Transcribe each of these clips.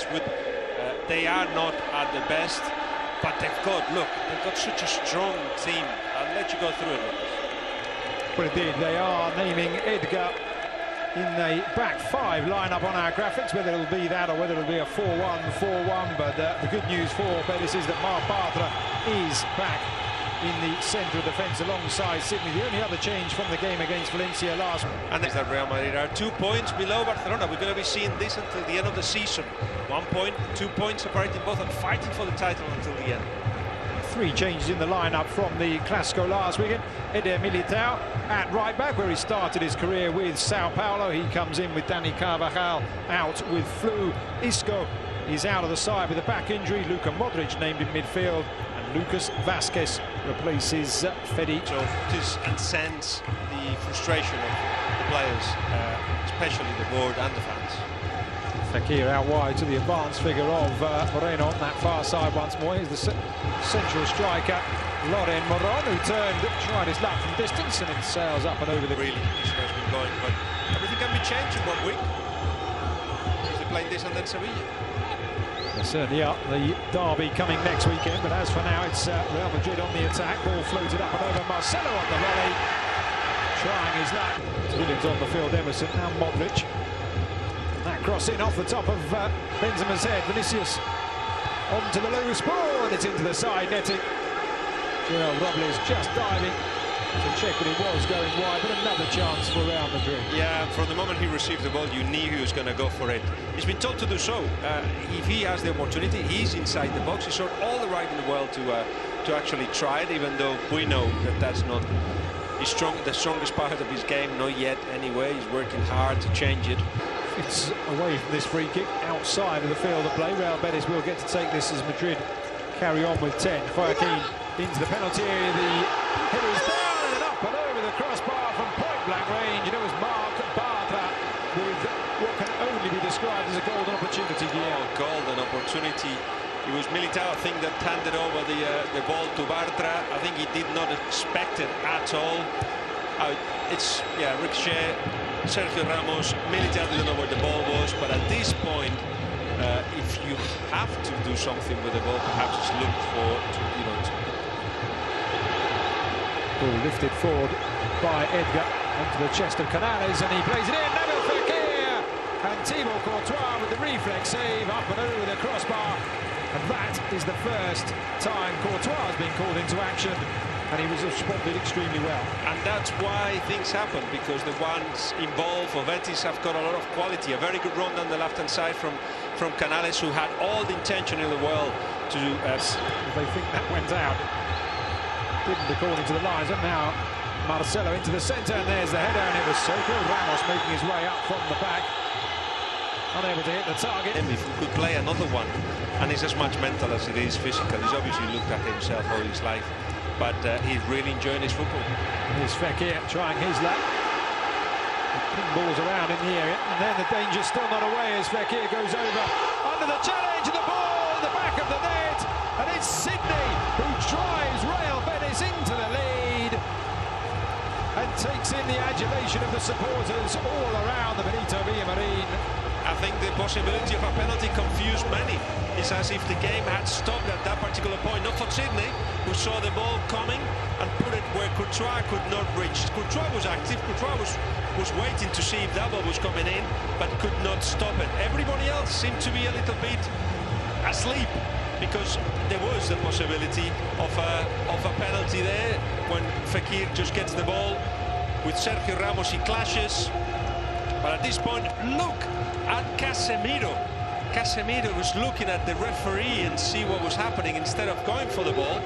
defense they are not at their best, but they've got such a strong team. I'll let you go through it. Well, indeed, they are naming Edgar in a back five lineup on our graphics, whether it'll be that or whether it'll be a 4-1, 4-1. But the good news for Betis is that Marc Bartra is back in the centre of defence alongside Sydney. The only other change from the game against Valencia last week. And is that Real Madrid are 2 points below Barcelona. We're going to be seeing this until the end of the season. 1 point, 2 points separating both, and fighting for the title until the end. 3 changes in the lineup from the Clásico last weekend. Eder Militao at right back, where he started his career with Sao Paulo. He comes in with Dani Carvajal out with flu. Isco is out of the side with a back injury. Luka Modric named in midfield, and Lucas Vázquez replaces Fede. So it is and sends the frustration of the players, especially the board and the fans. Fekir out wide to the advanced figure of Moreno on that far side once more. Here's the central striker, Loren Moron, who tried his luck from distance, and it sails up and over the... Really, this has been going, but everything can be changed in 1 week. Because they're playing this and then Sevilla. They certainly are. The derby coming next weekend, but as for now, it's Real Madrid on the attack. Ball floated up and over. Marcelo on the volley, trying his luck. Williams on the field, Emerson, now Modric. That cross in off the top of Benzema's head. Vinicius onto the loose ball, and it's into the side netting. Gerald Robles just diving to check that it was going wide, but another chance for Real Madrid. Yeah, from the moment he received the ball, you knew he was going to go for it. He's been told to do so. If he has the opportunity, he's inside the box. He showed all the right in the world to actually try it, even though we know that that's not the strongest part of his game, not yet anyway. He's working hard to change it. It's away from this free kick, outside of the field of play. Real Betis will get to take this as Madrid carry on with 10. Joaquin into the penalty area. The header is down and up and over the crossbar from point-blank range. And it was Marc Bartra with what can only be described as a golden opportunity here. Oh, golden opportunity. It was Militao, I think, that handed over the ball to Bartra. I think he did not expect it at all. It's, yeah, ricochet. Sergio Ramos, Militao didn't know where the ball was, but at this point, if you have to do something with the ball, perhaps just look for, Ball lifted forward by Edgar onto the chest of Canales, and he plays it in. Nabil Fekir and Thibaut Courtois with the reflex save up and over the crossbar, and that is the first time Courtois has been called into action. And he was responded extremely well. And that's why things happen, because the ones involved for Betis have got a lot of quality. A very good run down the left-hand side from Canales, who had all the intention in the world to... They think that went out. Didn't according to the lines. And now Marcelo into the centre, and there's the header, and it was Sergio Ramos making his way up from the back. Unable to hit the target. If he could play another one, and it's as much mental as it is physical. He's obviously looked at himself all his life. But he's really enjoying his football. Here's Fekir trying his luck. Ping balls around in the area, and then the danger's still not away as Fekir goes over under the challenge, and the ball in the back of the net, and it's Sydney who drives Real Betis into the lead and takes in the adulation of the supporters all around the Benito Villamarín. I think the possibility of a penalty confused many. It's as if the game had stopped at that particular point, not for Sydney, who saw the ball coming and put it where Courtois could not reach. Courtois was active, Courtois was waiting to see if that ball was coming in, but could not stop it. Everybody else seemed to be a little bit asleep, because there was the possibility of a penalty there when Fekir just gets the ball. With Sergio Ramos, he clashes. But at this point, look at Casemiro. Casemiro was looking at the referee and see what was happening instead of going for the ball.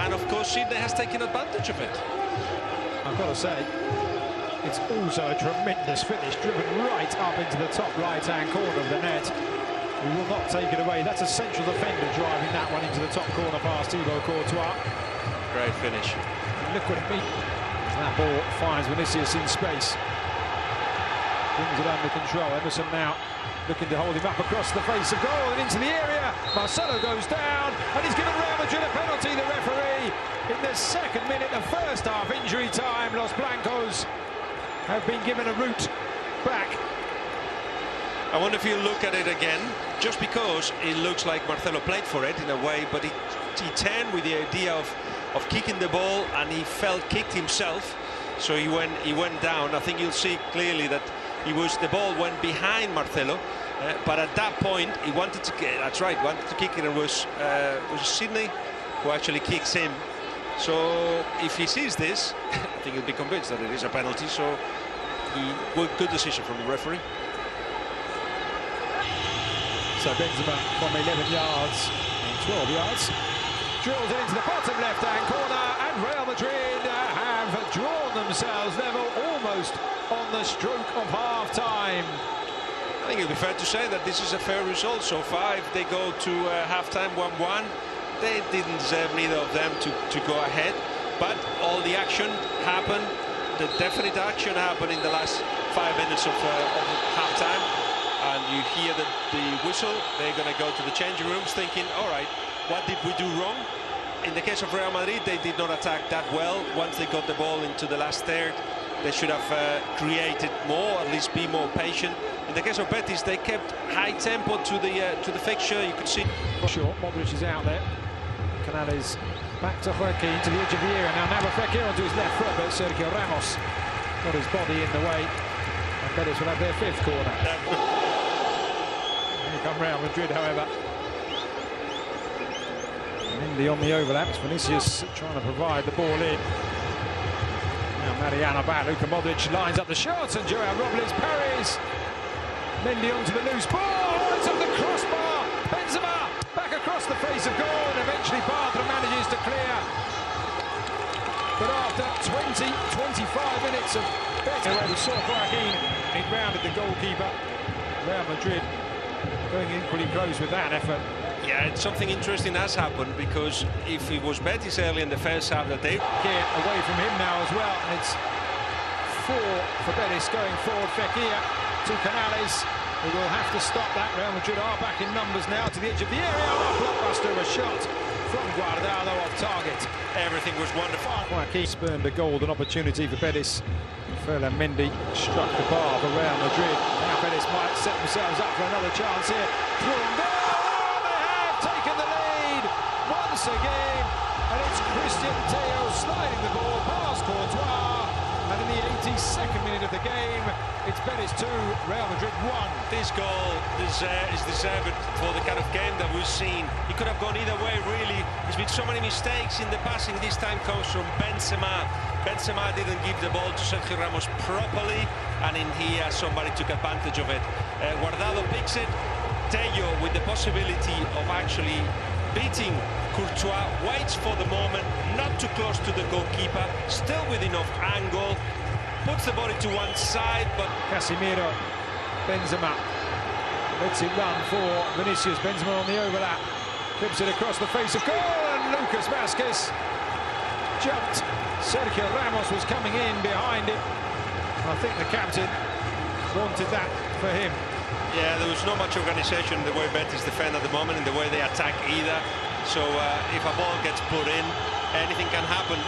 And of course, Sydney has taken advantage of it. I've got to say, it's also a tremendous finish, driven right up into the top right-hand corner of the net. We will not take it away. That's a central defender driving that one into the top corner past Thibaut Courtois. Great finish. And look what it means. That ball finds Vinicius in space. Brings it under control. Emerson now looking to hold him up across the face of goal and into the area. Marcelo goes down, and he's given Real Madrid a penalty. The referee in the second minute of first half injury time. Los Blancos have been given a route back. I wonder if you look at it again, just because it looks like Marcelo played for it in a way, but he turned with the idea of kicking the ball, and he felt kicked himself, so he went down. I think you'll see clearly that the ball went behind Marcelo, but at that point he wanted to get, that's right, wanted to kick it, and it was Sydney who actually kicks him. So if he sees this, I think he'll be convinced that it is a penalty. So good decision from the referee. So Benzema from 11 yards, 12 yards, drills it into the bottom left-hand corner, and Real Madrid have drawn themselves level almost on the stroke of half-time. I think it'll be fair to say that this is a fair result so far. If they go to half-time 1-1, they didn't deserve, neither of them, to go ahead. But all the action happened, the definite action happened in the last 5 minutes of half-time. And you hear the whistle, they're going to go to the changing rooms thinking, all right, what did we do wrong? In the case of Real Madrid, they did not attack that well. Once they got the ball into the last third, they should have created more, at least be more patient. In the case of Betis, they kept high tempo to the fixture. You could see. Short, Modric is out there. Canales back to Joaquin, to the edge of the area. Now Fekir onto his left foot, but Sergio Ramos got his body in the way. And Betis will have their 5th corner. Come Real Madrid, however. Mendy on the overlap. It's Vinicius trying to provide the ball in. Now Mariana back. Luka Modric lines up the shots, and Joao Robles parries. Mendy onto the loose ball. It's on the crossbar. Benzema back across the face of goal, and eventually Bartra manages to clear. But after 20-25 minutes of better, where we saw Joaquin, it rounded the goalkeeper. Real Madrid going equally close with that effort. Yeah, something interesting has happened, because if it was Betis early in the first half that they get away from him now as well, and it's 4 for Betis going forward. Fekir to Canales, who will have to stop that. Real Madrid are back in numbers now, to the edge of the area. Oh, blockbuster, a shot from Guardado off target. Everything was wonderful. Joaquin spurned a golden opportunity for Betis. Ferland Mendy struck the bar for Real Madrid. Now Betis might set themselves up for another chance here. Through and goal! Oh, they have taken the lead once again, and it's Christian Teo sliding the ball past Courtois. And in the 82nd minute of the game, it's Betis 2, Real Madrid 1. This goal is deserved for the kind of game that we've seen. It could have gone either way, really. There's been so many mistakes in the passing. This time comes from Benzema. Benzema didn't give the ball to Sergio Ramos properly, and in here somebody took advantage of it. Guardado picks it. Tello, with the possibility of actually beating Courtois, waits for the moment, not too close to the goalkeeper, still with enough angle, puts the body to one side, but Casemiro, Benzema lets it run for Vinicius. Benzema on the overlap, clips it across the face of goal, and Lucas Vázquez jumped. Sergio Ramos was coming in behind him. I think the captain wanted that for him. Yeah, there was not much organisation in the way Betis defend at the moment, in the way they attack either. So if a ball gets put in, anything can happen.